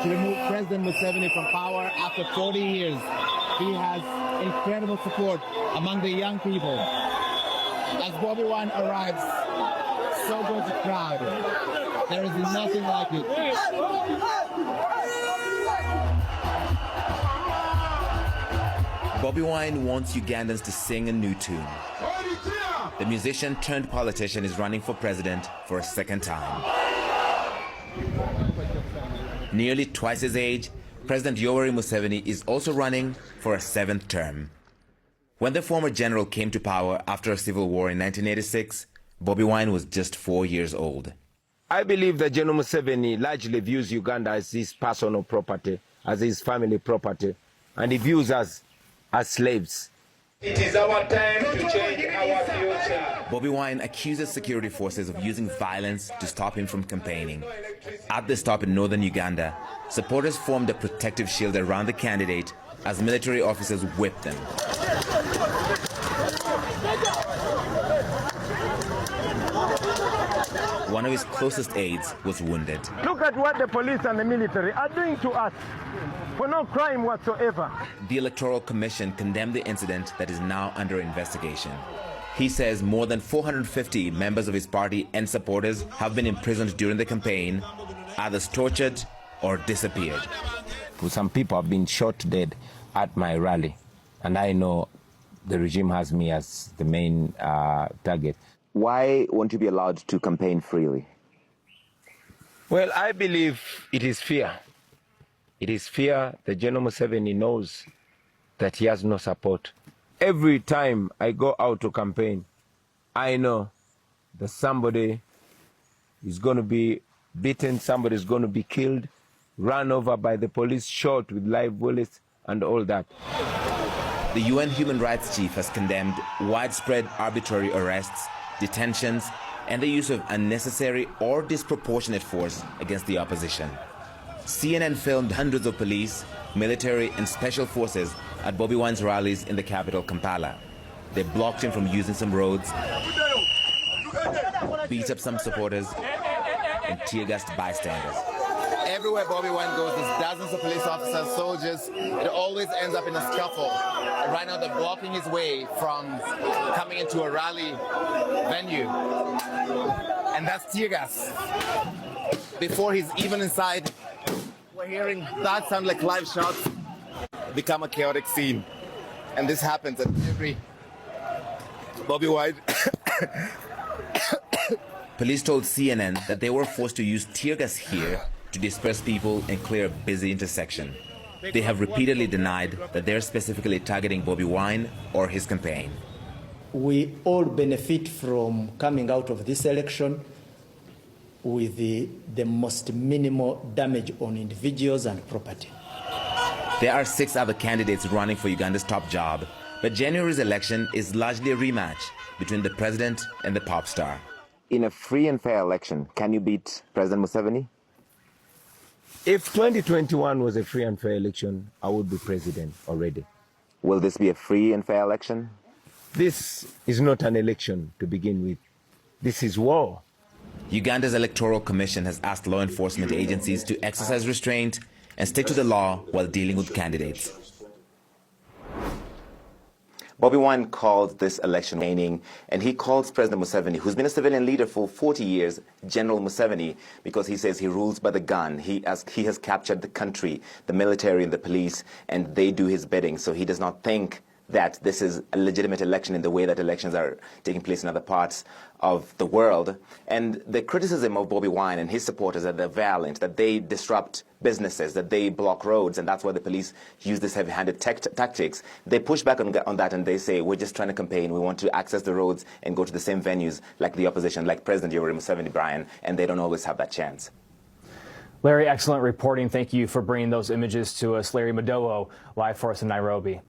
to remove President Museveni from power after 40 years. He has incredible support among the young people. As Bobi Wine arrives, so goes the crowd. There is nothing like it. Bobi Wine wants Ugandans to sing a new tune. The musician turned politician is running for president for a second time. Nearly twice his age, President Yoweri Museveni is also running for a seventh term. When the former general came to power after a civil war in 1986, Bobi Wine was just 4 years old. I believe that General Museveni largely views Uganda as his personal property, as his family property, and he views us as slaves. It is our time to change our future. Bobi Wine accuses security forces of using violence to stop him from campaigning. At the stop in northern Uganda, supporters formed a protective shield around the candidate as military officers whipped them. One of his closest aides was wounded. Look at what the police and the military are doing to us for no crime whatsoever. The Electoral Commission condemned the incident that is now under investigation. He says more than 450 members of his party and supporters have been imprisoned during the campaign, others tortured or disappeared. Some people have been shot dead at my rally, and I know the regime has me as the main target. Why won't you be allowed to campaign freely? Well, I believe it is fear. It is fear that General Museveni knows that he has no support. Every time I go out to campaign, I know that somebody is going to be beaten, somebody is going to be killed, run over by the police, shot with live bullets, and all that. The UN Human Rights Chief has condemned widespread arbitrary arrests, detentions, and the use of unnecessary or disproportionate force against the opposition. CNN filmed hundreds of police, military, and special forces at Bobi Wine's rallies in the capital, Kampala. They blocked him from using some roads, beat up some supporters, and tear-gassed bystanders. Everywhere Bobi Wine goes, there's dozens of police officers, soldiers. It always ends up in a scuffle. And right now they're blocking his way from coming into a rally venue. And that's tear gas. Before he's even inside, we're hearing that sound like live shots become a chaotic scene. And this happens at every Bobi Wine. Police told CNN that they were forced to use tear gas here to disperse people and clear a busy intersection. They have repeatedly denied that they're specifically targeting Bobi Wine or his campaign. We all benefit from coming out of this election with the most minimal damage on individuals and property. There are 6 other candidates running for Uganda's top job, but January's election is largely a rematch between the president and the pop star. In a free and fair election, can you beat President Museveni? If 2021 was a free and fair election, I would be president already. Will this be a free and fair election? This is not an election to begin with. This is war. Uganda's Electoral Commission has asked law enforcement agencies to exercise restraint and stick to the law while dealing with candidates. Bobi Wine called this election waning, and he calls President Museveni, who's been a civilian leader for 40 years, General Museveni, because he says he rules by the gun. He has captured the country, the military and the police, and they do his bidding. So he does not think that this is a legitimate election in the way that elections are taking place in other parts of the world. And the criticism of Bobi Wine and his supporters that they're violent, that they disrupt businesses, that they block roads, and that's why the police use this heavy-handed tactics. They push back on that and they say, we're just trying to campaign. We want to access the roads and go to the same venues like the opposition, like President Yoweri Museveni, Brian, and they don't always have that chance. Larry, excellent reporting. Thank you for bringing those images to us. Larry Madowo, live for us in Nairobi.